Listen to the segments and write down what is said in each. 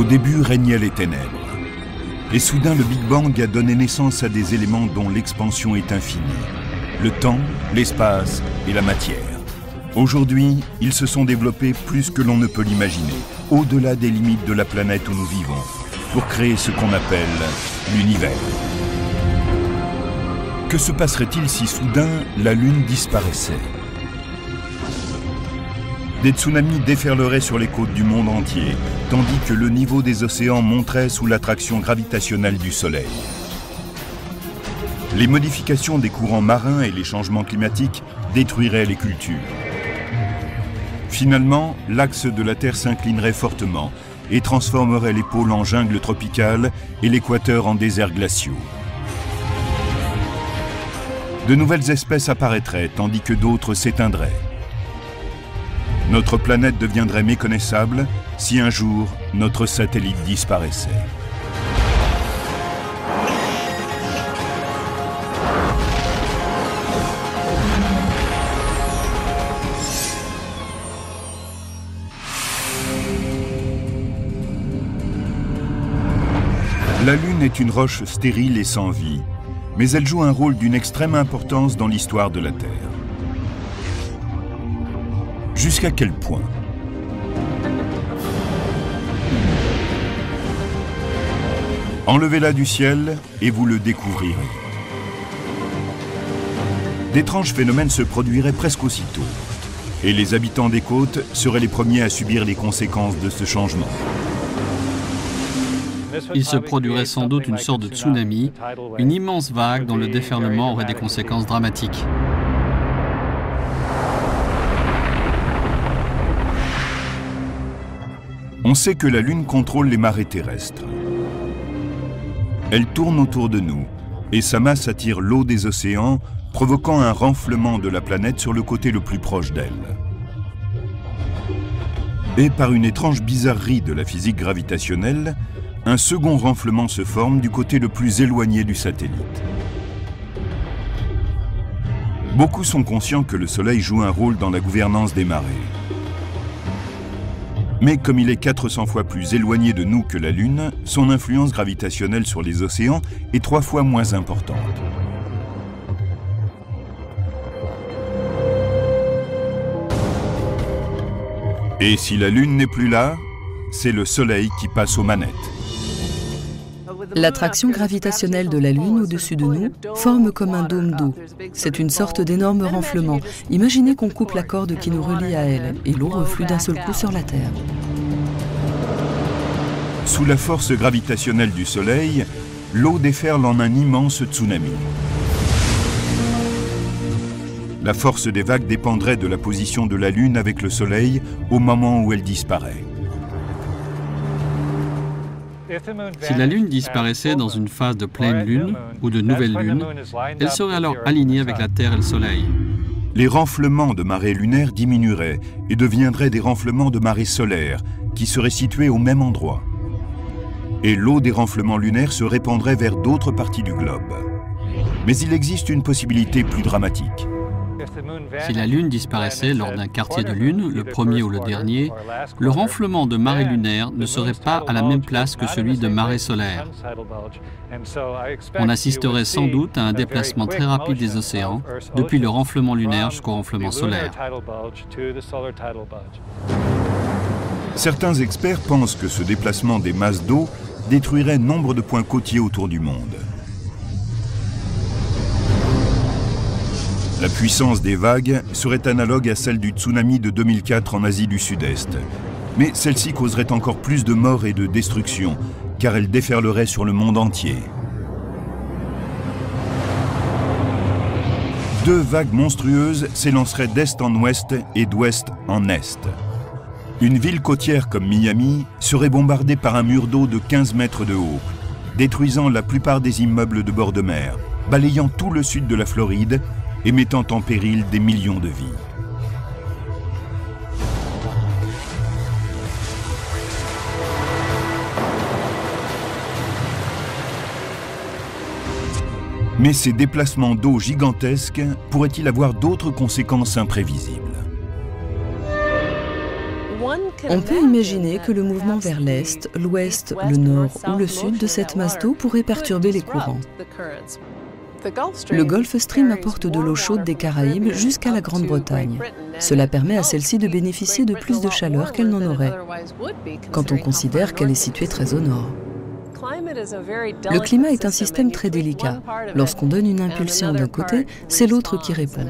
Au début régnaient les ténèbres. Et soudain, le Big Bang a donné naissance à des éléments dont l'expansion est infinie. Le temps, l'espace et la matière. Aujourd'hui, ils se sont développés plus que l'on ne peut l'imaginer, au-delà des limites de la planète où nous vivons, pour créer ce qu'on appelle l'univers. Que se passerait-il si soudain la Lune disparaissait? Des tsunamis déferleraient sur les côtes du monde entier, tandis que le niveau des océans monterait sous l'attraction gravitationnelle du Soleil. Les modifications des courants marins et les changements climatiques détruiraient les cultures. Finalement, l'axe de la Terre s'inclinerait fortement et transformerait les pôles en jungle tropicale et l'équateur en déserts glaciaux. De nouvelles espèces apparaîtraient, tandis que d'autres s'éteindraient. Notre planète deviendrait méconnaissable si un jour notre satellite disparaissait. La Lune est une roche stérile et sans vie, mais elle joue un rôle d'une extrême importance dans l'histoire de la Terre. Jusqu'à quel point? Enlevez-la du ciel et vous le découvrirez. D'étranges phénomènes se produiraient presque aussitôt, et les habitants des côtes seraient les premiers à subir les conséquences de ce changement. Il se produirait sans doute une sorte de tsunami, une immense vague dont le déferlement aurait des conséquences dramatiques. On sait que la Lune contrôle les marées terrestres. Elle tourne autour de nous et sa masse attire l'eau des océans, provoquant un renflement de la planète sur le côté le plus proche d'elle. Et par une étrange bizarrerie de la physique gravitationnelle, un second renflement se forme du côté le plus éloigné du satellite. Beaucoup sont conscients que le Soleil joue un rôle dans la gouvernance des marées. Mais comme il est 400 fois plus éloigné de nous que la Lune, son influence gravitationnelle sur les océans est 3 fois moins importante. Et si la Lune n'est plus là, c'est le Soleil qui passe aux manettes. L'attraction gravitationnelle de la Lune au-dessus de nous forme comme un dôme d'eau. C'est une sorte d'énorme renflement. Imaginez qu'on coupe la corde qui nous relie à elle et l'eau reflue d'un seul coup sur la Terre. Sous la force gravitationnelle du Soleil, l'eau déferle en un immense tsunami. La force des vagues dépendrait de la position de la Lune avec le Soleil au moment où elle disparaît. Si la Lune disparaissait dans une phase de pleine Lune ou de nouvelle Lune, elle serait alors alignée avec la Terre et le Soleil. Les renflements de marées lunaires diminueraient et deviendraient des renflements de marées solaires qui seraient situés au même endroit. Et l'eau des renflements lunaires se répandrait vers d'autres parties du globe. Mais il existe une possibilité plus dramatique. Si la Lune disparaissait lors d'un quartier de Lune, le premier ou le dernier, le renflement de marée lunaire ne serait pas à la même place que celui de marée solaire. On assisterait sans doute à un déplacement très rapide des océans, depuis le renflement lunaire jusqu'au renflement solaire. Certains experts pensent que ce déplacement des masses d'eau détruirait nombre de points côtiers autour du monde. La puissance des vagues serait analogue à celle du tsunami de 2004 en Asie du Sud-Est. Mais celle-ci causerait encore plus de morts et de destruction, car elle déferlerait sur le monde entier. Deux vagues monstrueuses s'élanceraient d'est en ouest et d'ouest en est. Une ville côtière comme Miami serait bombardée par un mur d'eau de 15 mètres de haut, détruisant la plupart des immeubles de bord de mer, balayant tout le sud de la Floride et mettant en péril des millions de vies. Mais ces déplacements d'eau gigantesques pourraient-ils avoir d'autres conséquences imprévisibles? On peut imaginer que le mouvement vers l'est, l'ouest, le nord ou le sud de cette masse d'eau pourrait perturber les courants. Le Gulf Stream apporte de l'eau chaude des Caraïbes jusqu'à la Grande-Bretagne. Cela permet à celle-ci de bénéficier de plus de chaleur qu'elle n'en aurait, quand on considère qu'elle est située très au nord. Le climat est un système très délicat. Lorsqu'on donne une impulsion d'un côté, c'est l'autre qui répond.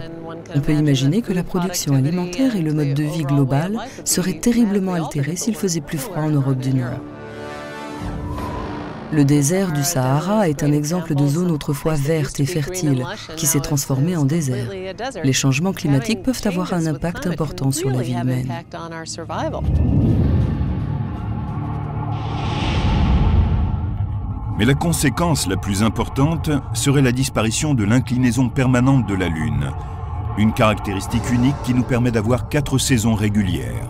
On peut imaginer que la production alimentaire et le mode de vie global seraient terriblement altérés s'il faisait plus froid en Europe du Nord. Le désert du Sahara est un exemple de zone autrefois verte et fertile, qui s'est transformée en désert. Les changements climatiques peuvent avoir un impact important sur la vie humaine. Mais la conséquence la plus importante serait la disparition de l'inclinaison permanente de la Lune, une caractéristique unique qui nous permet d'avoir 4 saisons régulières.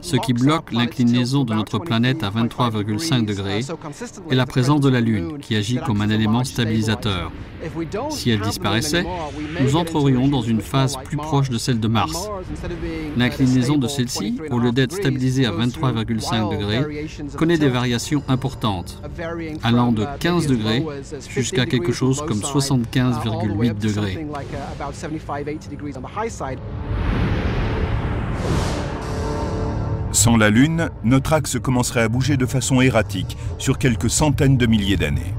Ce qui bloque l'inclinaison de notre planète à 23,5 degrés est la présence de la Lune, qui agit comme un élément stabilisateur. Si elle disparaissait, nous entrerions dans une phase plus proche de celle de Mars. L'inclinaison de celle-ci, au lieu d'être stabilisée à 23,5 degrés, connaît des variations importantes, allant de 15 degrés jusqu'à quelque chose comme 75,8 degrés. Sans la Lune, notre axe commencerait à bouger de façon erratique sur quelques centaines de milliers d'années.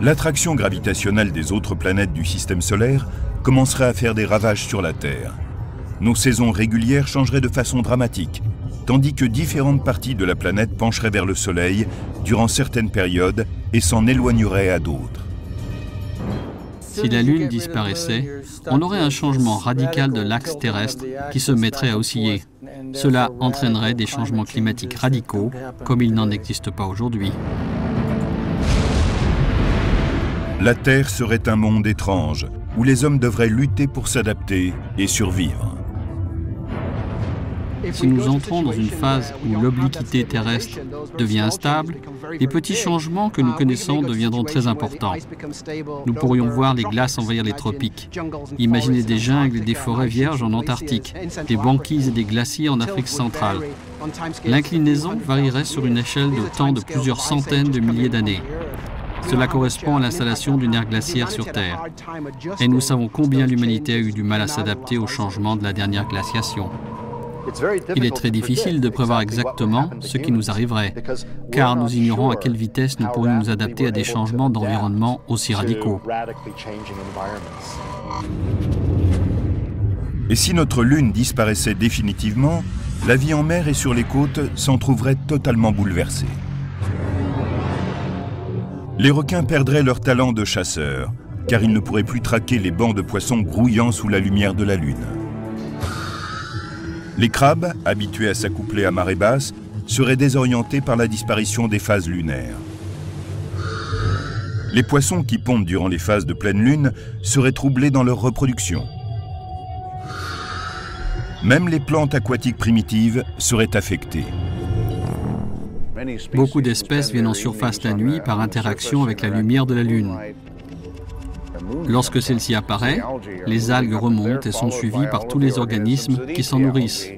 L'attraction gravitationnelle des autres planètes du système solaire commencerait à faire des ravages sur la Terre. Nos saisons régulières changeraient de façon dramatique, tandis que différentes parties de la planète pencheraient vers le Soleil durant certaines périodes et s'en éloigneraient à d'autres. Si la Lune disparaissait, on aurait un changement radical de l'axe terrestre qui se mettrait à osciller. Cela entraînerait des changements climatiques radicaux, comme il n'en existe pas aujourd'hui. La Terre serait un monde étrange, où les hommes devraient lutter pour s'adapter et survivre. Si nous entrons dans une phase où l'obliquité terrestre devient instable, les petits changements que nous connaissons deviendront très importants. Nous pourrions voir les glaces envahir les tropiques, imaginer des jungles et des forêts vierges en Antarctique, des banquises et des glaciers en Afrique centrale. L'inclinaison varierait sur une échelle de temps de plusieurs centaines de milliers d'années. Cela correspond à l'installation d'une ère glaciaire sur Terre. Et nous savons combien l'humanité a eu du mal à s'adapter au changement de la dernière glaciation. Il est très difficile de prévoir exactement ce qui nous arriverait, car nous ignorons à quelle vitesse nous pourrions nous adapter à des changements d'environnement aussi radicaux. Et si notre Lune disparaissait définitivement, la vie en mer et sur les côtes s'en trouverait totalement bouleversée. Les requins perdraient leur talent de chasseurs, car ils ne pourraient plus traquer les bancs de poissons grouillant sous la lumière de la Lune. Les crabes, habitués à s'accoupler à marée basse, seraient désorientés par la disparition des phases lunaires. Les poissons qui pondent durant les phases de pleine lune seraient troublés dans leur reproduction. Même les plantes aquatiques primitives seraient affectées. Beaucoup d'espèces viennent en surface la nuit par interaction avec la lumière de la Lune. Lorsque celle-ci apparaît, les algues remontent et sont suivies par tous les organismes qui s'en nourrissent.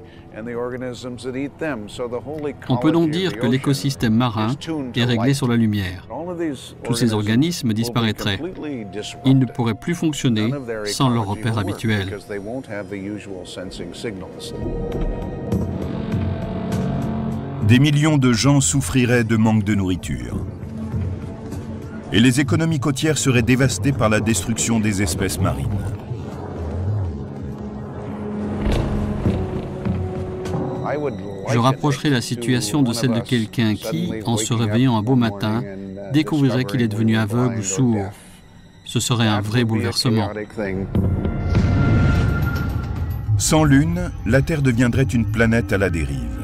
On peut donc dire que l'écosystème marin est réglé sur la lumière. Tous ces organismes disparaîtraient. Ils ne pourraient plus fonctionner sans leur repère habituel. Des millions de gens souffriraient de manque de nourriture. Et les économies côtières seraient dévastées par la destruction des espèces marines. Je rapprocherai la situation de celle de quelqu'un qui, en se réveillant un beau matin, découvrirait qu'il est devenu aveugle ou sourd. Ce serait un vrai bouleversement. Sans Lune, la Terre deviendrait une planète à la dérive.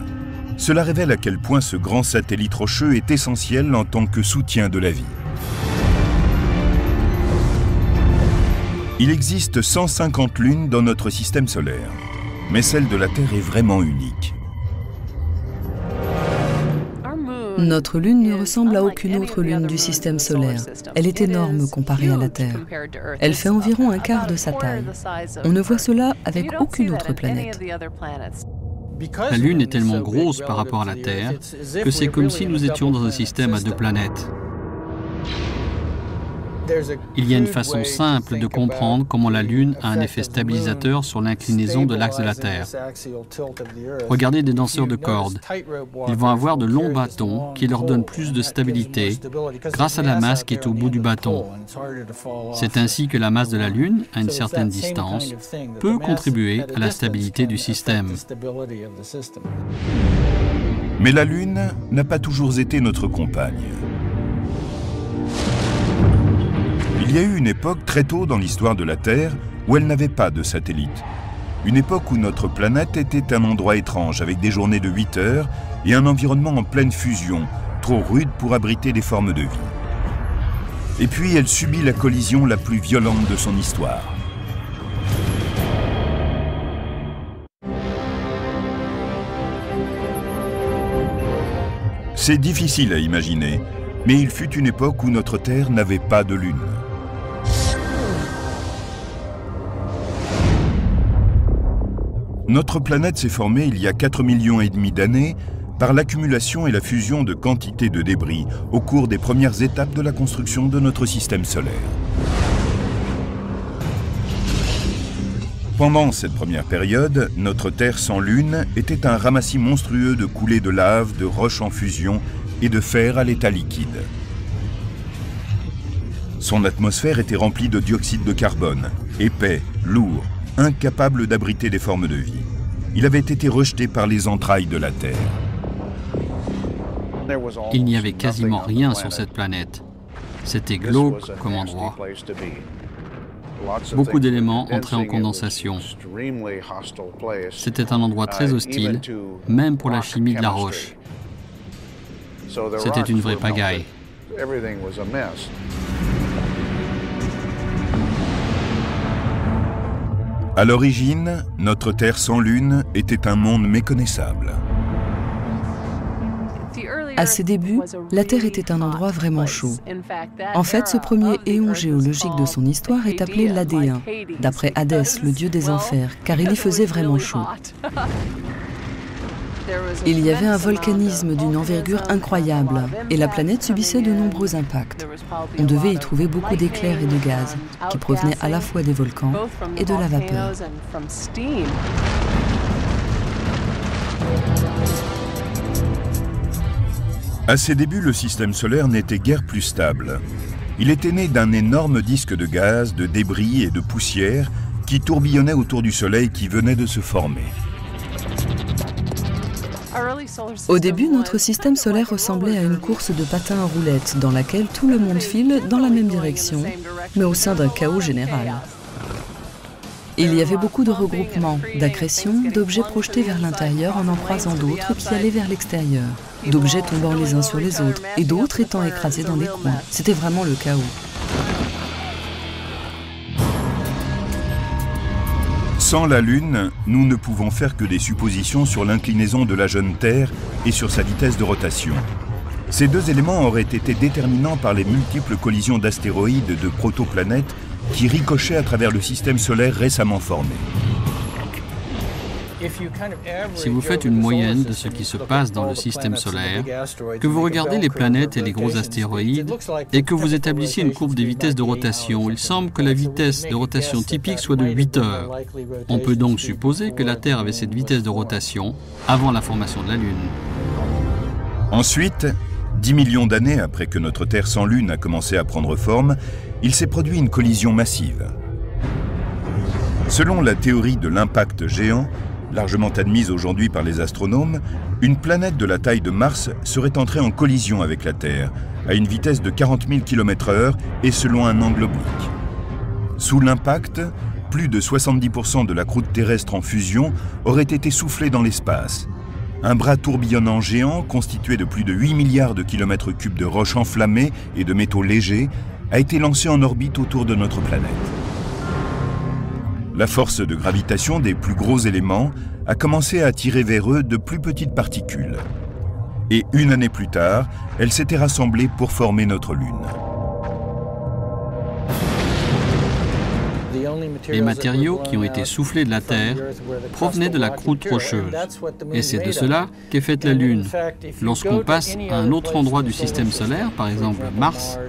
Cela révèle à quel point ce grand satellite rocheux est essentiel en tant que soutien de la vie. Il existe 150 lunes dans notre système solaire, mais celle de la Terre est vraiment unique. Notre Lune ne ressemble à aucune autre lune du système solaire. Elle est énorme comparée à la Terre. Elle fait environ un quart de sa taille. On ne voit cela avec aucune autre planète. La Lune est tellement grosse par rapport à la Terre que c'est comme si nous étions dans un système à 2 planètes. Il y a une façon simple de comprendre comment la Lune a un effet stabilisateur sur l'inclinaison de l'axe de la Terre. Regardez des danseurs de cordes. Ils vont avoir de longs bâtons qui leur donnent plus de stabilité grâce à la masse qui est au bout du bâton. C'est ainsi que la masse de la Lune, à une certaine distance, peut contribuer à la stabilité du système. Mais la Lune n'a pas toujours été notre compagne. Il y a eu une époque très tôt dans l'histoire de la Terre où elle n'avait pas de satellite. Une époque où notre planète était un endroit étrange avec des journées de 8 heures et un environnement en pleine fusion, trop rude pour abriter des formes de vie. Et puis elle subit la collision la plus violente de son histoire. C'est difficile à imaginer, mais il fut une époque où notre Terre n'avait pas de Lune. Notre planète s'est formée il y a 4,5 millions d'années par l'accumulation et la fusion de quantités de débris au cours des premières étapes de la construction de notre système solaire. Pendant cette première période, notre Terre sans Lune était un ramassis monstrueux de coulées de lave, de roches en fusion et de fer à l'état liquide. Son atmosphère était remplie de dioxyde de carbone, épais, lourd, incapable d'abriter des formes de vie. Il avait été rejeté par les entrailles de la Terre. Il n'y avait quasiment rien sur cette planète. C'était glauque comme endroit. Beaucoup d'éléments entraient en condensation. C'était un endroit très hostile, même pour la chimie de la roche. C'était une vraie pagaille. À l'origine, notre Terre sans Lune était un monde méconnaissable. À ses débuts, la Terre était un endroit vraiment chaud. En fait, ce premier éon géologique de son histoire est appelé l'Adéen, d'après Hadès, le dieu des enfers, car il y faisait vraiment chaud. Il y avait un volcanisme d'une envergure incroyable, et la planète subissait de nombreux impacts. On devait y trouver beaucoup d'éclairs et de gaz, qui provenaient à la fois des volcans et de la vapeur. À ses débuts, le système solaire n'était guère plus stable. Il était né d'un énorme disque de gaz, de débris et de poussière qui tourbillonnait autour du Soleil qui venait de se former. Au début, notre système solaire ressemblait à une course de patins à roulettes dans laquelle tout le monde file dans la même direction, mais au sein d'un chaos général. Il y avait beaucoup de regroupements, d'accrétions, d'objets projetés vers l'intérieur en croisant d'autres qui allaient vers l'extérieur, d'objets tombant les uns sur les autres et d'autres étant écrasés dans les coins. C'était vraiment le chaos. Sans la Lune, nous ne pouvons faire que des suppositions sur l'inclinaison de la jeune Terre et sur sa vitesse de rotation. Ces deux éléments auraient été déterminants par les multiples collisions d'astéroïdes et de protoplanètes qui ricochaient à travers le système solaire récemment formé. Si vous faites une moyenne de ce qui se passe dans le système solaire, que vous regardez les planètes et les gros astéroïdes, et que vous établissiez une courbe des vitesses de rotation, il semble que la vitesse de rotation typique soit de 8 heures. On peut donc supposer que la Terre avait cette vitesse de rotation avant la formation de la Lune. Ensuite, 10 millions d'années après que notre Terre sans Lune a commencé à prendre forme, il s'est produit une collision massive. Selon la théorie de l'impact géant, largement admise aujourd'hui par les astronomes, une planète de la taille de Mars serait entrée en collision avec la Terre, à une vitesse de 40 000 km/h et selon un angle oblique. Sous l'impact, plus de 70% de la croûte terrestre en fusion aurait été soufflée dans l'espace. Un bras tourbillonnant géant, constitué de plus de 8 milliards de kilomètres cubes de roches enflammées et de métaux légers, a été lancé en orbite autour de notre planète. La force de gravitation des plus gros éléments a commencé à attirer vers eux de plus petites particules. Et une année plus tard, elles s'étaient rassemblées pour former notre Lune. Les matériaux qui ont été soufflés de la Terre provenaient de la croûte rocheuse. Et c'est de cela qu'est faite la Lune. Lorsqu'on passe à un autre endroit du système solaire, par exemple Mars,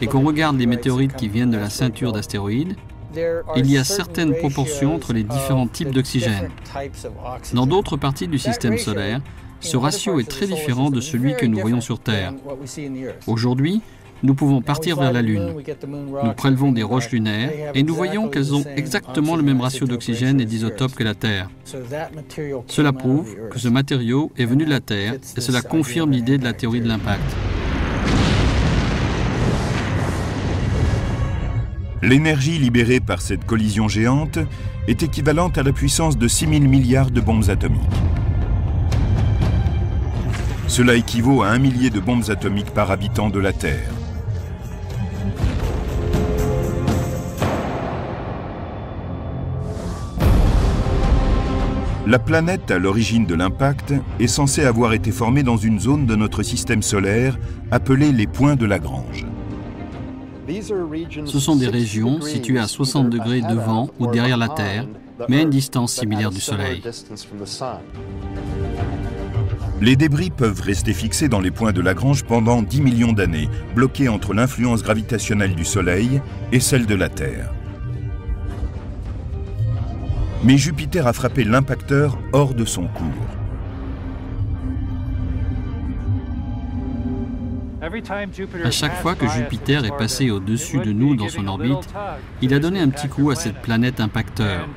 et qu'on regarde les météorites qui viennent de la ceinture d'astéroïdes, il y a certaines proportions entre les différents types d'oxygène. Dans d'autres parties du système solaire, ce ratio est très différent de celui que nous voyons sur Terre. Aujourd'hui, nous pouvons partir vers la Lune. Nous prélevons des roches lunaires et nous voyons qu'elles ont exactement le même ratio d'oxygène et d'isotopes que la Terre. Cela prouve que ce matériau est venu de la Terre et cela confirme l'idée de la théorie de l'impact. L'énergie libérée par cette collision géante est équivalente à la puissance de 6 000 milliards de bombes atomiques. Cela équivaut à 1 millier de bombes atomiques par habitant de la Terre. La planète à l'origine de l'impact est censée avoir été formée dans une zone de notre système solaire appelée les points de Lagrange. Ce sont des régions situées à 60 degrés devant ou derrière la Terre, mais à une distance similaire du Soleil. Les débris peuvent rester fixés dans les points de Lagrange pendant 10 millions d'années, bloqués entre l'influence gravitationnelle du Soleil et celle de la Terre. Mais Jupiter a frappé l'impacteur hors de son cours. À chaque fois que Jupiter est passé au-dessus de nous dans son orbite, il a donné un petit coup à cette planète impacteur.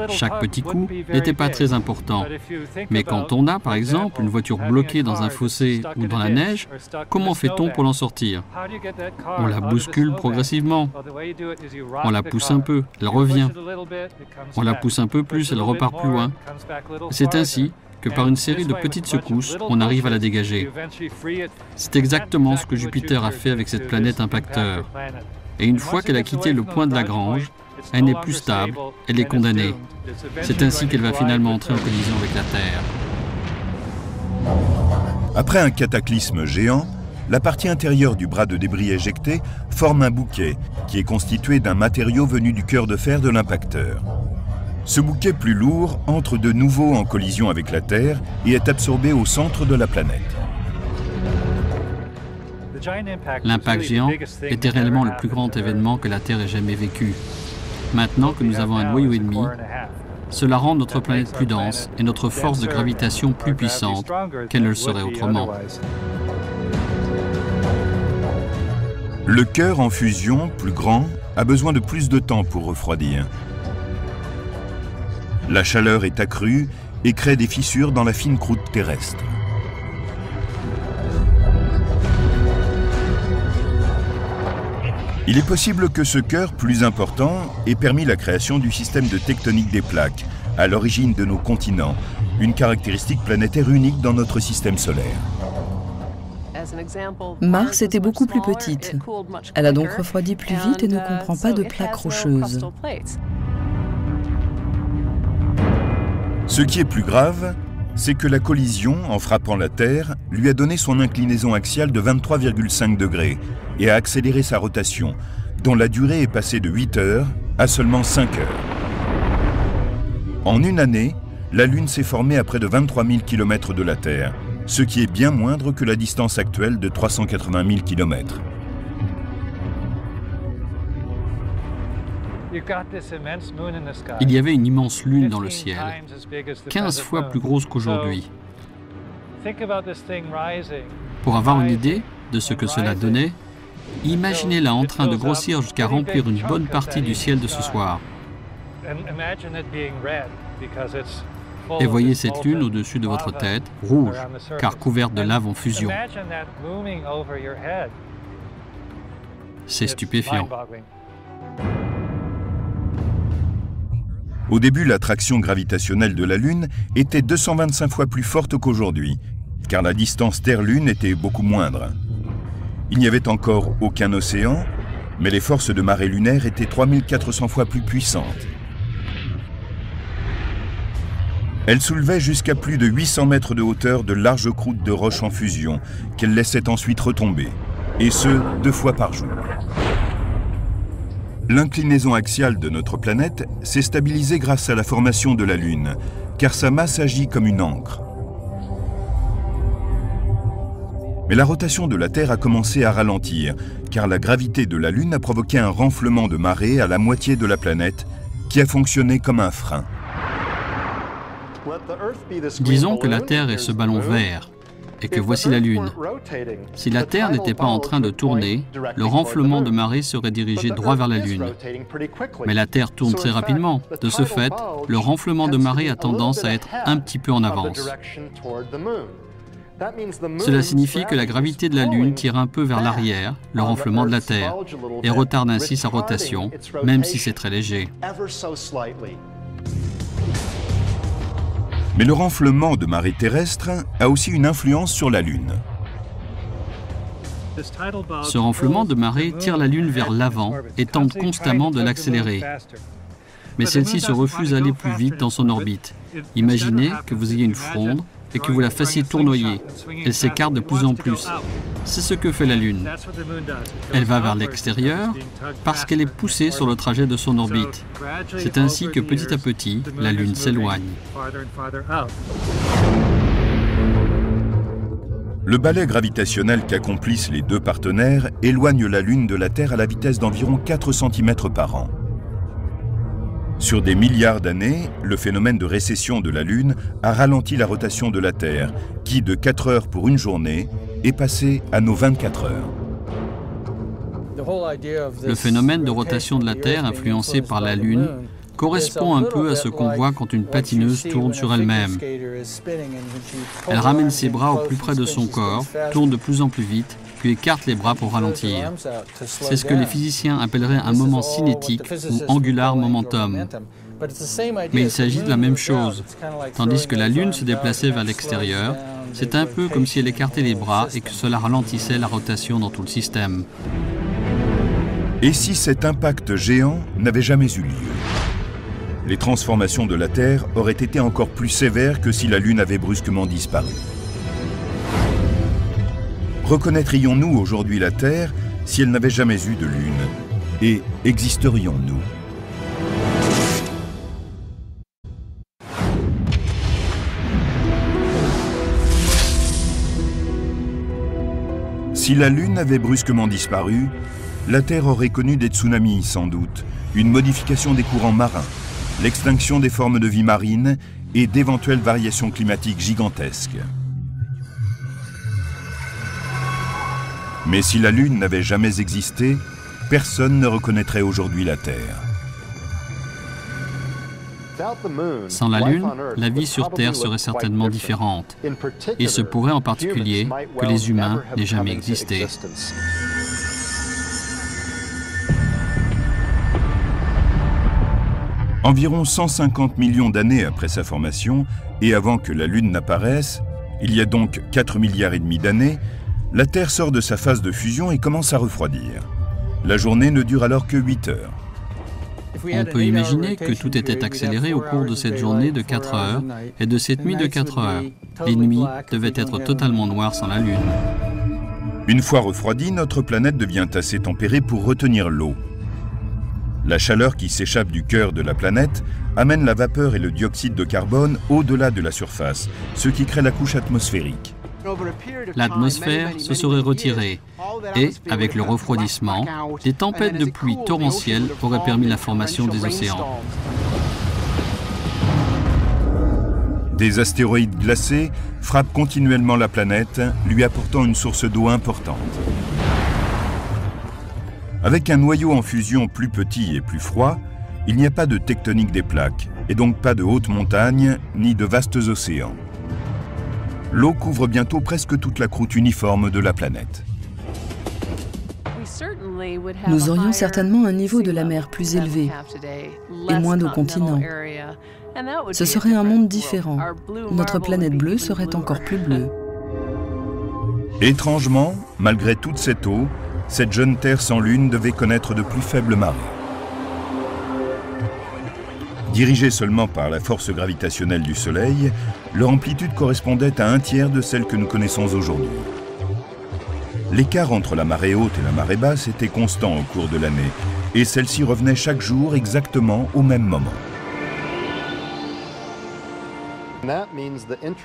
Chaque petit coup n'était pas très important. Mais quand on a, par exemple, une voiture bloquée dans un fossé ou dans la neige, comment fait-on pour l'en sortir? On la bouscule progressivement. On la pousse un peu, elle revient. On la pousse un peu plus, elle repart plus loin. C'est ainsi que par une série de petites secousses, on arrive à la dégager. C'est exactement ce que Jupiter a fait avec cette planète impacteur. Et une fois qu'elle a quitté le point de Lagrange, elle n'est plus stable, elle est condamnée. C'est ainsi qu'elle va finalement entrer en collision avec la Terre. Après un cataclysme géant, la partie intérieure du bras de débris éjecté forme un bouquet qui est constitué d'un matériau venu du cœur de fer de l'impacteur. Ce bouquet plus lourd entre de nouveau en collision avec la Terre et est absorbé au centre de la planète. L'impact géant était réellement le plus grand événement que la Terre ait jamais vécu. Maintenant que nous avons un noyau et demi, cela rend notre planète plus dense et notre force de gravitation plus puissante qu'elle ne le serait autrement. Le cœur en fusion, plus grand, a besoin de plus de temps pour refroidir. La chaleur est accrue et crée des fissures dans la fine croûte terrestre. Il est possible que ce cœur plus important ait permis la création du système de tectonique des plaques, à l'origine de nos continents, une caractéristique planétaire unique dans notre système solaire. Mars était beaucoup plus petite. Elle a donc refroidi plus vite et ne comprend pas de plaques rocheuses. Ce qui est plus grave, c'est que la collision, en frappant la Terre, lui a donné son inclinaison axiale de 23,5 degrés et a accéléré sa rotation, dont la durée est passée de 8 heures à seulement 5 heures. En une année, la Lune s'est formée à près de 23 000 km de la Terre, ce qui est bien moindre que la distance actuelle de 380 000 km. Il y avait une immense lune dans le ciel, 15 fois plus grosse qu'aujourd'hui. Pour avoir une idée de ce que cela donnait, imaginez-la en train de grossir jusqu'à remplir une bonne partie du ciel de ce soir. Et voyez cette lune au-dessus de votre tête, rouge, car couverte de lave en fusion. C'est stupéfiant. Au début, l'attraction gravitationnelle de la Lune était 225 fois plus forte qu'aujourd'hui, car la distance Terre-Lune était beaucoup moindre. Il n'y avait encore aucun océan, mais les forces de marée lunaire étaient 3400 fois plus puissantes. Elle soulevait jusqu'à plus de 800 mètres de hauteur de larges croûtes de roches en fusion qu'elle laissait ensuite retomber, et ce, 2 fois par jour. L'inclinaison axiale de notre planète s'est stabilisée grâce à la formation de la Lune, car sa masse agit comme une ancre. Mais la rotation de la Terre a commencé à ralentir, car la gravité de la Lune a provoqué un renflement de marée à la moitié de la planète, qui a fonctionné comme un frein. Disons que la Terre est ce ballon vert, et que voici la Lune. Si la Terre n'était pas en train de tourner, le renflement de marée serait dirigé droit vers la Lune. Mais la Terre tourne très rapidement. De ce fait, le renflement de marée a tendance à être un petit peu en avance. Cela signifie que la gravité de la Lune tire un peu vers l'arrière, le renflement de la Terre, et retarde ainsi sa rotation, même si c'est très léger. Mais le renflement de marée terrestre a aussi une influence sur la Lune. Ce renflement de marée tire la Lune vers l'avant et tente constamment de l'accélérer. Mais celle-ci se refuse à aller plus vite dans son orbite. Imaginez que vous ayez une fronde et que vous la fassiez tournoyer. Elle s'écarte de plus en plus. C'est ce que fait la Lune. Elle va vers l'extérieur parce qu'elle est poussée sur le trajet de son orbite. C'est ainsi que petit à petit, la Lune s'éloigne. Le balai gravitationnel qu'accomplissent les deux partenaires éloigne la Lune de la Terre à la vitesse d'environ 4 cm par an. Sur des milliards d'années, le phénomène de récession de la Lune a ralenti la rotation de la Terre, qui, de 4 heures pour une journée, est passée à nos 24 heures. Le phénomène de rotation de la Terre, influencé par la Lune, correspond un peu à ce qu'on voit quand une patineuse tourne sur elle-même. Elle ramène ses bras au plus près de son corps, tourne de plus en plus vite, puis écarte les bras pour ralentir. C'est ce que les physiciens appelleraient un moment cinétique ou angular momentum. Mais il s'agit de la même chose. Tandis que la Lune se déplaçait vers l'extérieur, c'est un peu comme si elle écartait les bras et que cela ralentissait la rotation dans tout le système. Et si cet impact géant n'avait jamais eu lieu? Les transformations de la Terre auraient été encore plus sévères que si la Lune avait brusquement disparu. Reconnaîtrions-nous aujourd'hui la Terre si elle n'avait jamais eu de Lune? Et existerions-nous? Si la Lune avait brusquement disparu, la Terre aurait connu des tsunamis sans doute, une modification des courants marins, l'extinction des formes de vie marines et d'éventuelles variations climatiques gigantesques. Mais si la Lune n'avait jamais existé, personne ne reconnaîtrait aujourd'hui la Terre. Sans la Lune, la vie sur Terre serait certainement différente. Il se pourrait en particulier que les humains n'aient jamais existé. Environ 150 millions d'années après sa formation, et avant que la Lune n'apparaisse, il y a donc 4 milliards et demi d'années, la Terre sort de sa phase de fusion et commence à refroidir. La journée ne dure alors que 8 heures. On peut imaginer que tout était accéléré au cours de cette journée de 4 heures et de cette nuit de 4 heures. Les nuits devaient être totalement noires sans la Lune. Une fois refroidie, notre planète devient assez tempérée pour retenir l'eau. La chaleur qui s'échappe du cœur de la planète amène la vapeur et le dioxyde de carbone au-delà de la surface, ce qui crée la couche atmosphérique. L'atmosphère se serait retirée et, avec le refroidissement, des tempêtes de pluie torrentielles auraient permis la formation des océans. Des astéroïdes glacés frappent continuellement la planète, lui apportant une source d'eau importante. Avec un noyau en fusion plus petit et plus froid, il n'y a pas de tectonique des plaques, et donc pas de hautes montagnes ni de vastes océans. L'eau couvre bientôt presque toute la croûte uniforme de la planète. Nous aurions certainement un niveau de la mer plus élevé et moins de continents. Ce serait un monde différent. Notre planète bleue serait encore plus bleue. Étrangement, malgré toute cette eau, cette jeune Terre sans Lune devait connaître de plus faibles marées. Dirigée seulement par la force gravitationnelle du Soleil, leur amplitude correspondait à 1/3 de celle que nous connaissons aujourd'hui. L'écart entre la marée haute et la marée basse était constant au cours de l'année, et celle-ci revenait chaque jour exactement au même moment.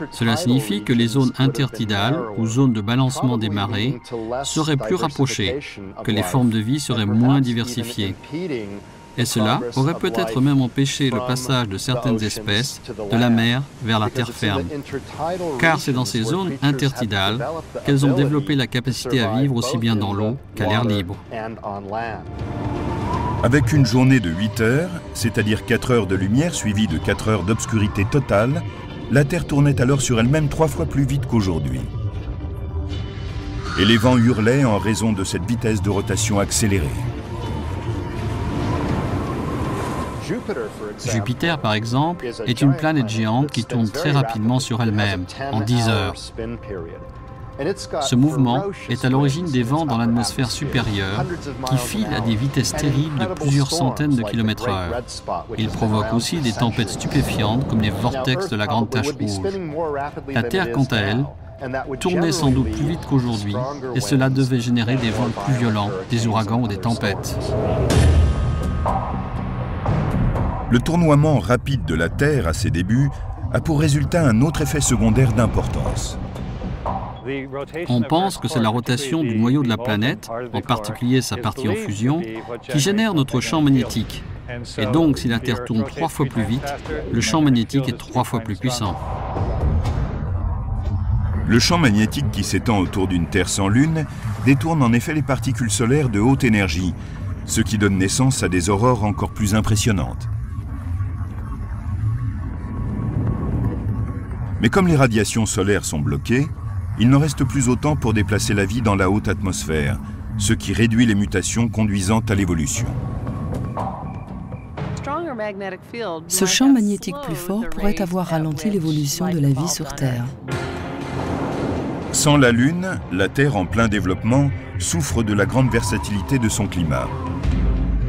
Cela signifie que les zones intertidales, ou zones de balancement des marées, seraient plus rapprochées, que les formes de vie seraient moins diversifiées. Et cela aurait peut-être même empêché le passage de certaines espèces de la mer vers la terre ferme. Car c'est dans ces zones intertidales qu'elles ont développé la capacité à vivre aussi bien dans l'eau qu'à l'air libre. Avec une journée de 8 heures, c'est-à-dire 4 heures de lumière suivie de 4 heures d'obscurité totale, la Terre tournait alors sur elle-même 3 fois plus vite qu'aujourd'hui. Et les vents hurlaient en raison de cette vitesse de rotation accélérée. Jupiter, par exemple, est une planète géante qui tourne très rapidement sur elle-même, en 10 heures. Ce mouvement est à l'origine des vents dans l'atmosphère supérieure qui filent à des vitesses terribles de plusieurs centaines de kilomètres/heure. Il provoque aussi des tempêtes stupéfiantes comme les vortex de la Grande Tache Rouge. La Terre, quant à elle, tournait sans doute plus vite qu'aujourd'hui et cela devait générer des vents plus violents, des ouragans ou des tempêtes. Le tournoiement rapide de la Terre à ses débuts a pour résultat un autre effet secondaire d'importance. On pense que c'est la rotation du noyau de la planète, en particulier sa partie en fusion, qui génère notre champ magnétique. Et donc, si la Terre tourne 3 fois plus vite, le champ magnétique est 3 fois plus puissant. Le champ magnétique qui s'étend autour d'une Terre sans lune détourne en effet les particules solaires de haute énergie, ce qui donne naissance à des aurores encore plus impressionnantes. Mais comme les radiations solaires sont bloquées, il n'en reste plus autant pour déplacer la vie dans la haute atmosphère, ce qui réduit les mutations conduisant à l'évolution. Ce champ magnétique plus fort pourrait avoir ralenti l'évolution de la vie sur Terre. Sans la Lune, la Terre en plein développement souffre de la grande versatilité de son climat.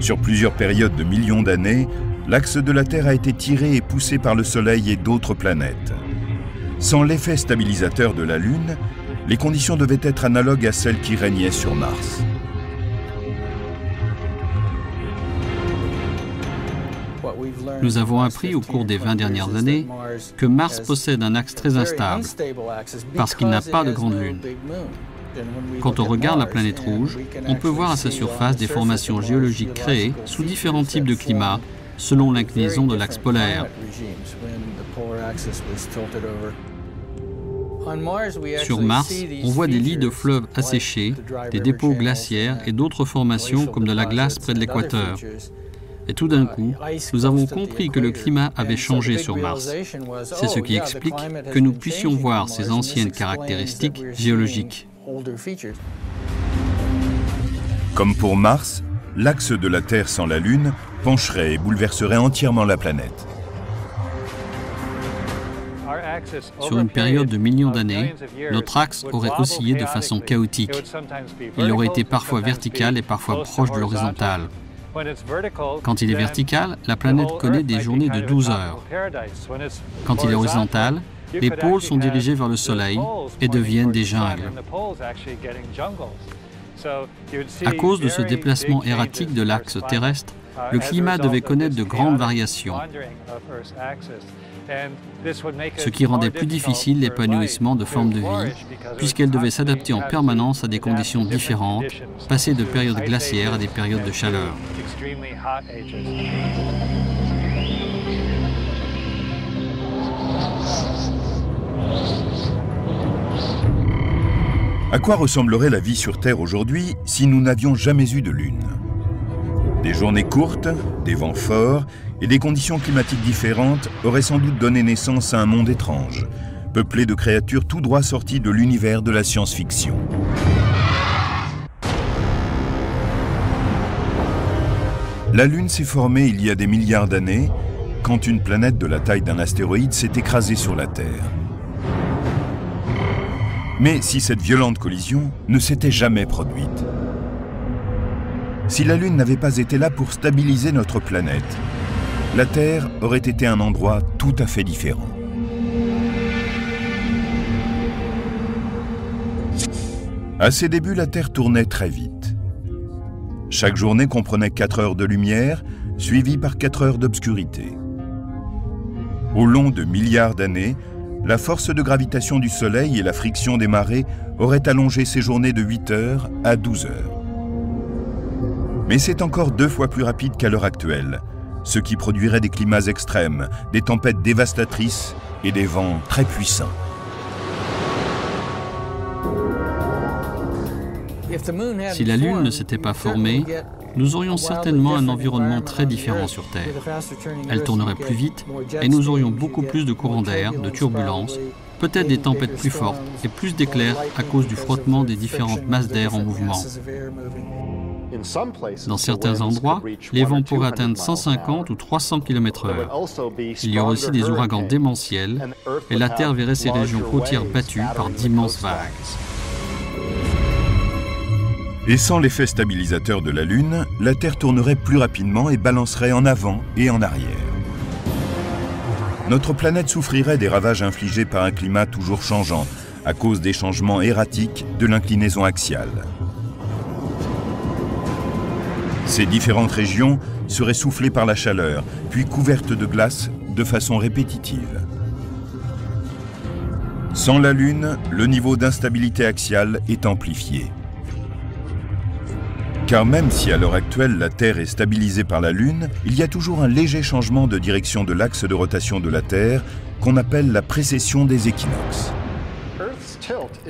Sur plusieurs périodes de millions d'années, l'axe de la Terre a été tiré et poussé par le Soleil et d'autres planètes. Sans l'effet stabilisateur de la Lune, les conditions devaient être analogues à celles qui régnaient sur Mars. Nous avons appris au cours des 20 dernières années que Mars possède un axe très instable, parce qu'il n'a pas de grande lune. Quand on regarde la planète rouge, on peut voir à sa surface des formations géologiques créées sous différents types de climats, selon l'inclinaison de l'axe polaire. Sur Mars, on voit des lits de fleuves asséchés, des dépôts glaciaires et d'autres formations comme de la glace près de l'équateur. Et tout d'un coup, nous avons compris que le climat avait changé sur Mars. C'est ce qui explique que nous puissions voir ces anciennes caractéristiques géologiques. Comme pour Mars, l'axe de la Terre sans la Lune pencherait et bouleverserait entièrement la planète. Sur une période de millions d'années, notre axe aurait oscillé de façon chaotique. Il aurait été parfois vertical et parfois proche de l'horizontale. Quand il est vertical, la planète connaît des journées de 12 heures. Quand il est horizontal, les pôles sont dirigés vers le Soleil et deviennent des jungles. À cause de ce déplacement erratique de l'axe terrestre, le climat devait connaître de grandes variations, ce qui rendait plus difficile l'épanouissement de formes de vie, puisqu'elles devaient s'adapter en permanence à des conditions différentes, passer de périodes glaciaires à des périodes de chaleur. À quoi ressemblerait la vie sur Terre aujourd'hui si nous n'avions jamais eu de Lune? Des journées courtes, des vents forts et des conditions climatiques différentes auraient sans doute donné naissance à un monde étrange, peuplé de créatures tout droit sorties de l'univers de la science-fiction. La Lune s'est formée il y a des milliards d'années, quand une planète de la taille d'un astéroïde s'est écrasée sur la Terre. Mais si cette violente collision ne s'était jamais produite? Si la Lune n'avait pas été là pour stabiliser notre planète? la Terre aurait été un endroit tout à fait différent. À ses débuts, la Terre tournait très vite. Chaque journée comprenait 4 heures de lumière, suivie par 4 heures d'obscurité. Au long de milliards d'années, la force de gravitation du Soleil et la friction des marées auraient allongé ces journées de 8 heures à 12 heures. Mais c'est encore 2 fois plus rapide qu'à l'heure actuelle, ce qui produirait des climats extrêmes, des tempêtes dévastatrices et des vents très puissants. Si la Lune ne s'était pas formée, nous aurions certainement un environnement très différent sur Terre. Elle tournerait plus vite et nous aurions beaucoup plus de courants d'air, de turbulences, peut-être des tempêtes plus fortes et plus d'éclairs à cause du frottement des différentes masses d'air en mouvement. Dans certains endroits, les vents pourraient atteindre 150 ou 300 km/h. Il y aurait aussi des ouragans démentiels et la Terre verrait ses régions côtières battues par d'immenses vagues. Et sans l'effet stabilisateur de la Lune, la Terre tournerait plus rapidement et balancerait en avant et en arrière. Notre planète souffrirait des ravages infligés par un climat toujours changeant, à cause des changements erratiques de l'inclinaison axiale. Ces différentes régions seraient soufflées par la chaleur, puis couvertes de glace de façon répétitive. Sans la Lune, le niveau d'instabilité axiale est amplifié. Car même si à l'heure actuelle la Terre est stabilisée par la Lune, il y a toujours un léger changement de direction de l'axe de rotation de la Terre qu'on appelle la précession des équinoxes.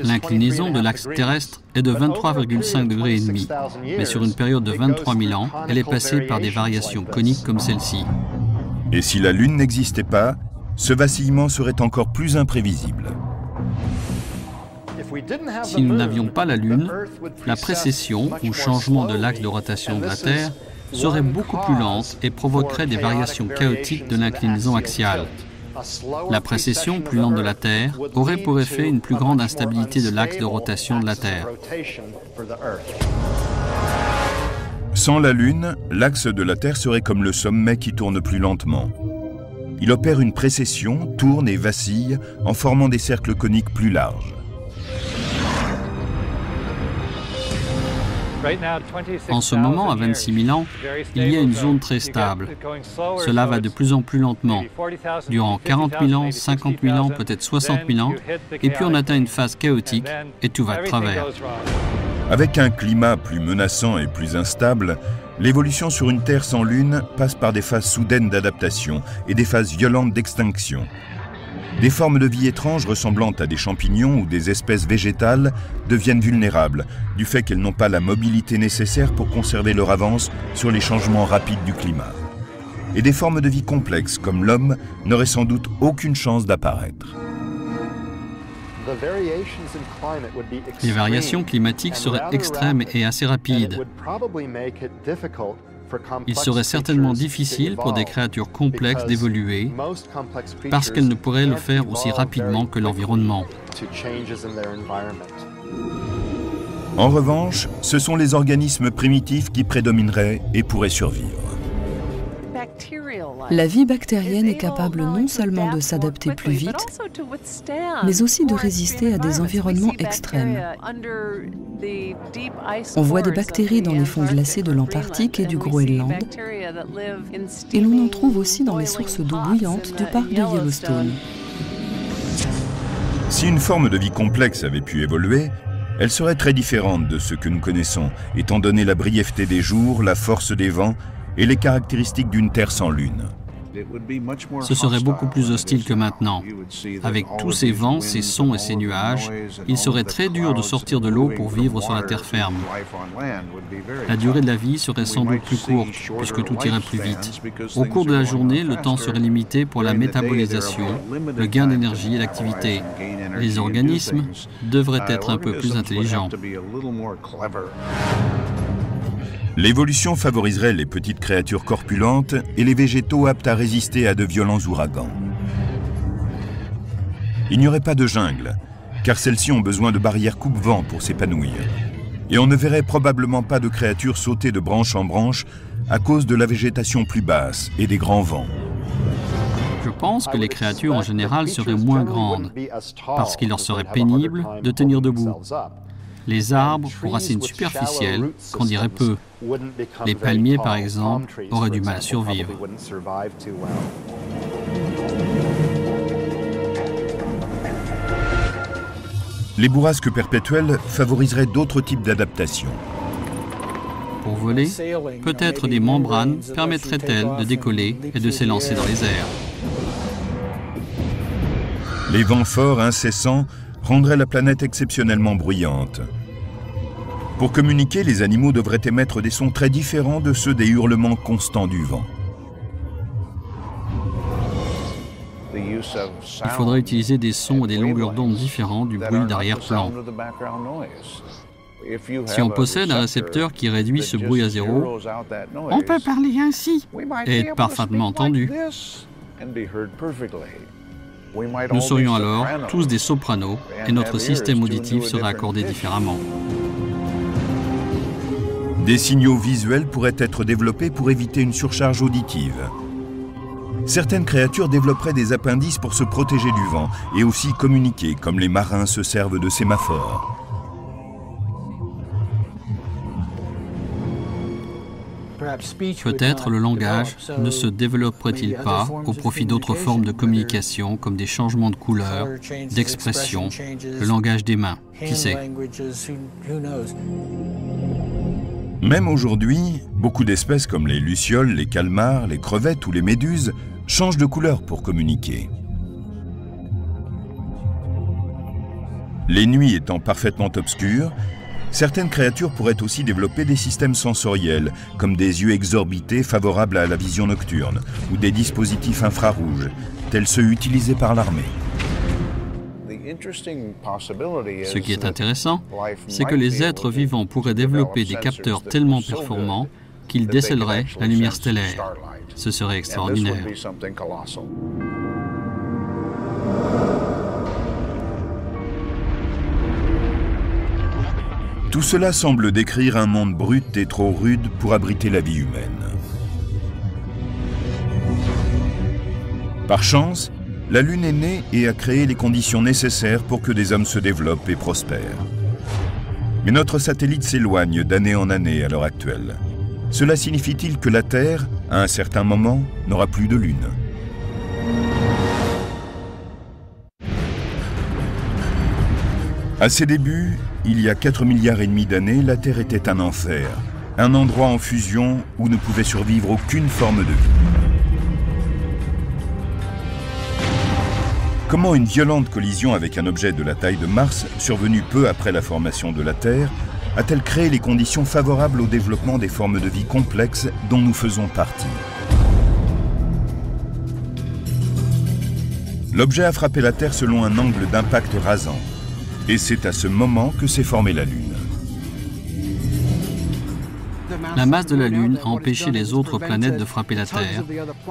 L'inclinaison de l'axe terrestre est de 23,5 degrés et demi, mais sur une période de 23 000 ans, elle est passée par des variations coniques comme celle-ci. Et si la Lune n'existait pas, ce vacillement serait encore plus imprévisible. Si nous n'avions pas la Lune, la précession ou changement de l'axe de rotation de la Terre serait beaucoup plus lente et provoquerait des variations chaotiques de l'inclinaison axiale. La précession plus lente de la Terre aurait pour effet une plus grande instabilité de l'axe de rotation de la Terre. Sans la Lune, l'axe de la Terre serait comme le sommet qui tourne plus lentement. Il opère une précession, tourne et vacille en formant des cercles coniques plus larges. En ce moment, à 26 000 ans, il y a une zone très stable. Cela va de plus en plus lentement. Durant 40 000 ans, 50 000 ans, peut-être 60 000 ans, et puis on atteint une phase chaotique et tout va de travers. Avec un climat plus menaçant et plus instable, l'évolution sur une Terre sans Lune passe par des phases soudaines d'adaptation et des phases violentes d'extinction. Des formes de vie étranges ressemblant à des champignons ou des espèces végétales deviennent vulnérables du fait qu'elles n'ont pas la mobilité nécessaire pour conserver leur avance sur les changements rapides du climat. Et des formes de vie complexes comme l'homme n'auraient sans doute aucune chance d'apparaître. Les variations climatiques seraient extrêmes et assez rapides. Il serait certainement difficile pour des créatures complexes d'évoluer parce qu'elles ne pourraient le faire aussi rapidement que l'environnement. En revanche, ce sont les organismes primitifs qui prédomineraient et pourraient survivre. La vie bactérienne est capable non seulement de s'adapter plus vite, mais aussi de résister à des environnements extrêmes. On voit des bactéries dans les fonds glacés de l'Antarctique et du Groenland, et l'on en trouve aussi dans les sources d'eau bouillante du parc de Yellowstone. Si une forme de vie complexe avait pu évoluer, elle serait très différente de ce que nous connaissons, étant donné la brièveté des jours, la force des vents et les caractéristiques d'une Terre sans Lune. Ce serait beaucoup plus hostile que maintenant. Avec tous ces vents, ces sons et ces nuages, il serait très dur de sortir de l'eau pour vivre sur la terre ferme. La durée de la vie serait sans doute plus courte, puisque tout irait plus vite. Au cours de la journée, le temps serait limité pour la métabolisation, le gain d'énergie et l'activité. Les organismes devraient être un peu plus intelligents. L'évolution favoriserait les petites créatures corpulentes et les végétaux aptes à résister à de violents ouragans. Il n'y aurait pas de jungle, car celles-ci ont besoin de barrières coupe-vent pour s'épanouir. Et on ne verrait probablement pas de créatures sauter de branche en branche à cause de la végétation plus basse et des grands vents. Je pense que les créatures en général seraient moins grandes, parce qu'il leur serait pénible de tenir debout. Les arbres aux racines superficielles grandiraient peu. Les palmiers, par exemple, auraient du mal à survivre. Les bourrasques perpétuelles favoriseraient d'autres types d'adaptations. Pour voler, peut-être des membranes permettraient-elles de décoller et de s'élancer dans les airs. Les vents forts incessants rendraient la planète exceptionnellement bruyante. Pour communiquer, les animaux devraient émettre des sons très différents de ceux des hurlements constants du vent. Il faudrait utiliser des sons et des longueurs d'onde différents du bruit d'arrière-plan. Si on possède un récepteur qui réduit ce bruit à zéro, on peut parler ainsi et être parfaitement entendu. Nous serions alors tous des sopranos et notre système auditif serait accordé différemment. Des signaux visuels pourraient être développés pour éviter une surcharge auditive. Certaines créatures développeraient des appendices pour se protéger du vent et aussi communiquer, comme les marins se servent de sémaphores. Peut-être le langage ne se développerait-il pas au profit d'autres formes de communication comme des changements de couleur, d'expression, le langage des mains, qui sait? Même aujourd'hui, beaucoup d'espèces comme les lucioles, les calmars, les crevettes ou les méduses changent de couleur pour communiquer. Les nuits étant parfaitement obscures, certaines créatures pourraient aussi développer des systèmes sensoriels, comme des yeux exorbités favorables à la vision nocturne, ou des dispositifs infrarouges, tels ceux utilisés par l'armée. Ce qui est intéressant, c'est que les êtres vivants pourraient développer des capteurs tellement performants qu'ils décèleraient la lumière stellaire. Ce serait extraordinaire. Tout cela semble décrire un monde brut et trop rude pour abriter la vie humaine. Par chance, la Lune est née et a créé les conditions nécessaires pour que des hommes se développent et prospèrent. Mais notre satellite s'éloigne d'année en année à l'heure actuelle. Cela signifie-t-il que la Terre, à un certain moment, n'aura plus de Lune? À ses débuts, il y a 4,5 milliards d'années, la Terre était un enfer, un endroit en fusion où ne pouvait survivre aucune forme de vie. Comment une violente collision avec un objet de la taille de Mars, survenue peu après la formation de la Terre, a-t-elle créé les conditions favorables au développement des formes de vie complexes dont nous faisons partie? L'objet a frappé la Terre selon un angle d'impact rasant. Et c'est à ce moment que s'est formée la Lune. La masse de la Lune a empêché les autres planètes de frapper la Terre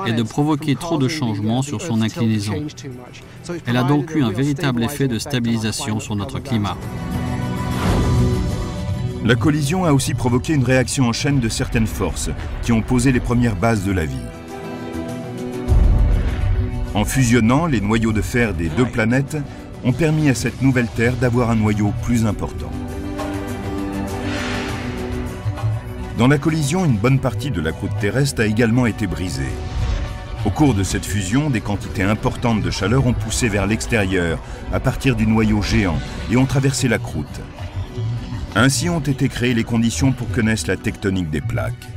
et de provoquer trop de changements sur son inclinaison. Elle a donc eu un véritable effet de stabilisation sur notre climat. La collision a aussi provoqué une réaction en chaîne de certaines forces qui ont posé les premières bases de la vie. En fusionnant les noyaux de fer des deux planètes, ont permis à cette nouvelle Terre d'avoir un noyau plus important. Dans la collision, une bonne partie de la croûte terrestre a également été brisée. Au cours de cette fusion, des quantités importantes de chaleur ont poussé vers l'extérieur à partir du noyau géant et ont traversé la croûte. Ainsi ont été créées les conditions pour que naisse la tectonique des plaques.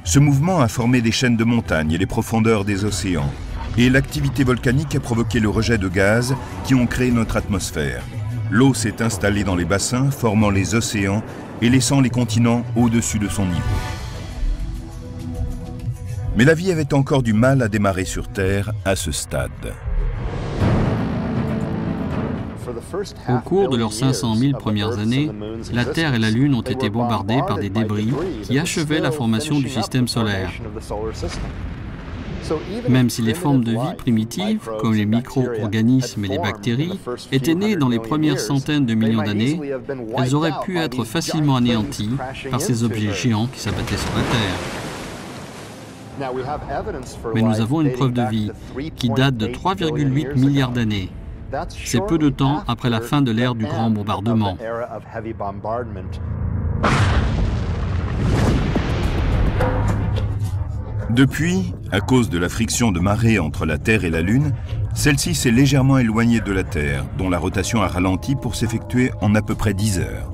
Ce mouvement a formé des chaînes de montagnes et les profondeurs des océans. Et l'activité volcanique a provoqué le rejet de gaz qui ont créé notre atmosphère. L'eau s'est installée dans les bassins, formant les océans et laissant les continents au-dessus de son niveau. Mais la vie avait encore du mal à démarrer sur Terre à ce stade. Au cours de leurs 500 000 premières années, la Terre et la Lune ont été bombardées par des débris qui achevaient la formation du système solaire. Même si les formes de vie primitives, comme les micro-organismes et les bactéries, étaient nées dans les premières centaines de millions d'années, elles auraient pu être facilement anéanties par ces objets géants qui s'abattaient sur la Terre. Mais nous avons une preuve de vie qui date de 3,8 milliards d'années. C'est peu de temps après la fin de l'ère du grand bombardement. Depuis, à cause de la friction de marée entre la Terre et la Lune, celle-ci s'est légèrement éloignée de la Terre, dont la rotation a ralenti pour s'effectuer en à peu près 10 heures.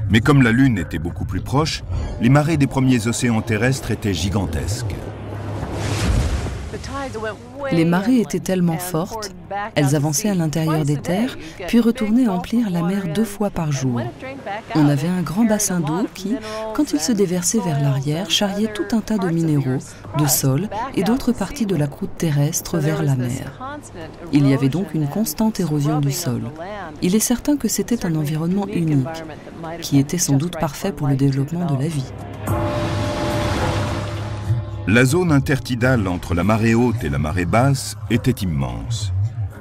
Mais comme la Lune était beaucoup plus proche, les marées des premiers océans terrestres étaient gigantesques. Les marées étaient tellement fortes, elles avançaient à l'intérieur des terres, puis retournaient emplir la mer 2 fois par jour. On avait un grand bassin d'eau qui, quand il se déversait vers l'arrière, charriait tout un tas de minéraux, de sol et d'autres parties de la croûte terrestre vers la mer. Il y avait donc une constante érosion du sol. Il est certain que c'était un environnement unique, qui était sans doute parfait pour le développement de la vie. La zone intertidale entre la marée haute et la marée basse était immense.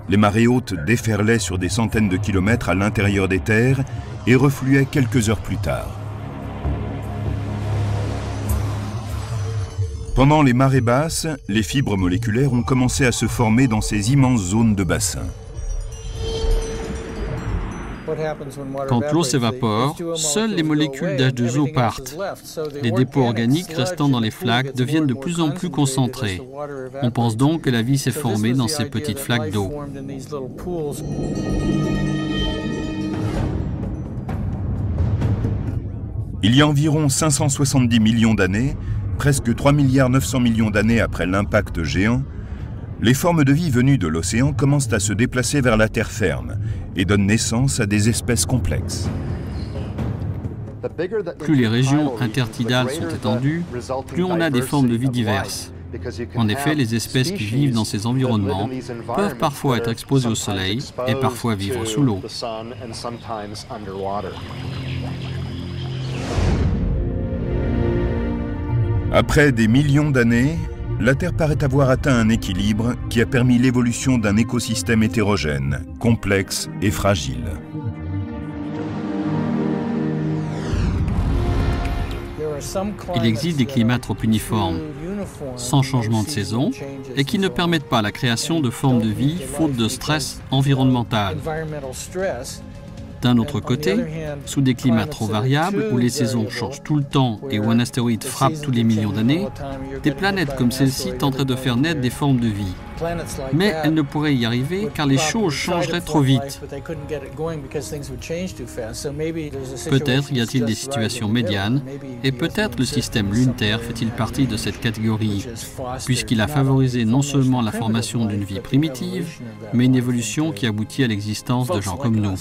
Les marées hautes déferlaient sur des centaines de kilomètres à l'intérieur des terres et refluaient quelques heures plus tard. Pendant les marées basses, les fibres moléculaires ont commencé à se former dans ces immenses zones de bassin. Quand l'eau s'évapore, seules les molécules d'H2O partent. Les dépôts organiques restant dans les flaques deviennent de plus en plus concentrés. On pense donc que la vie s'est formée dans ces petites flaques d'eau. Il y a environ 570 millions d'années, presque 3,9 milliards d'années après l'impact géant, les formes de vie venues de l'océan commencent à se déplacer vers la terre ferme et donnent naissance à des espèces complexes. Plus les régions intertidales sont étendues, plus on a des formes de vie diverses. En effet, les espèces qui vivent dans ces environnements peuvent parfois être exposées au soleil et parfois vivre sous l'eau. Après des millions d'années, la Terre paraît avoir atteint un équilibre qui a permis l'évolution d'un écosystème hétérogène, complexe et fragile. Il existe des climats trop uniformes, sans changement de saison, et qui ne permettent pas la création de formes de vie faute de stress environnemental. D'un autre côté, sous des climats trop variables, où les saisons changent tout le temps et où un astéroïde frappe tous les millions d'années, des planètes comme celle-ci tenteraient de faire naître des formes de vie. Mais elles ne pourraient y arriver car les choses changeraient trop vite. Peut-être y a-t-il des situations médianes, et peut-être le système Lune-Terre fait-il partie de cette catégorie, puisqu'il a favorisé non seulement la formation d'une vie primitive, mais une évolution qui aboutit à l'existence de gens comme nous.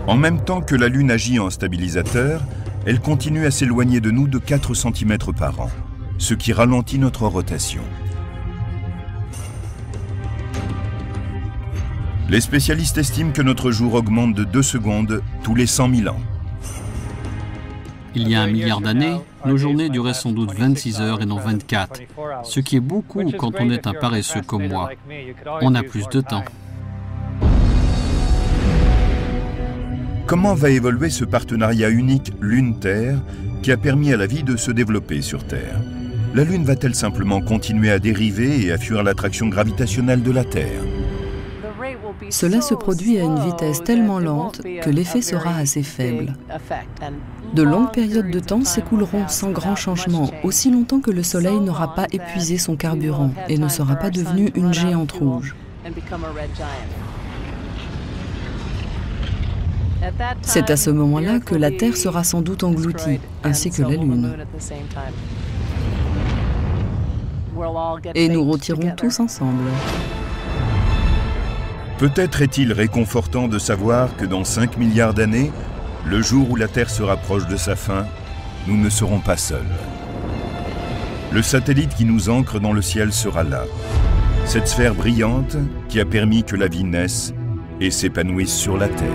En même temps que la Lune agit en stabilisateur, elle continue à s'éloigner de nous de 4 cm par an, ce qui ralentit notre rotation. Les spécialistes estiment que notre jour augmente de 2 secondes tous les 100 000 ans. Il y a 1 milliard d'années, nos journées duraient sans doute 26 heures et non 24, ce qui est beaucoup quand on est un paresseux comme moi. On a plus de temps. Comment va évoluer ce partenariat unique Lune-Terre qui a permis à la vie de se développer sur Terre? La Lune va-t-elle simplement continuer à dériver et à fuir l'attraction gravitationnelle de la Terre? Cela se produit à une vitesse tellement lente que l'effet sera assez faible. De longues périodes de temps s'écouleront sans grand changement, aussi longtemps que le Soleil n'aura pas épuisé son carburant et ne sera pas devenu une géante rouge. C'est à ce moment-là que la Terre sera sans doute engloutie, ainsi que la Lune. Et nous rôtirons tous ensemble. Peut-être est-il réconfortant de savoir que dans 5 milliards d'années, le jour où la Terre se rapproche de sa fin, nous ne serons pas seuls. Le satellite qui nous ancre dans le ciel sera là. Cette sphère brillante qui a permis que la vie naisse et s'épanouisse sur la Terre.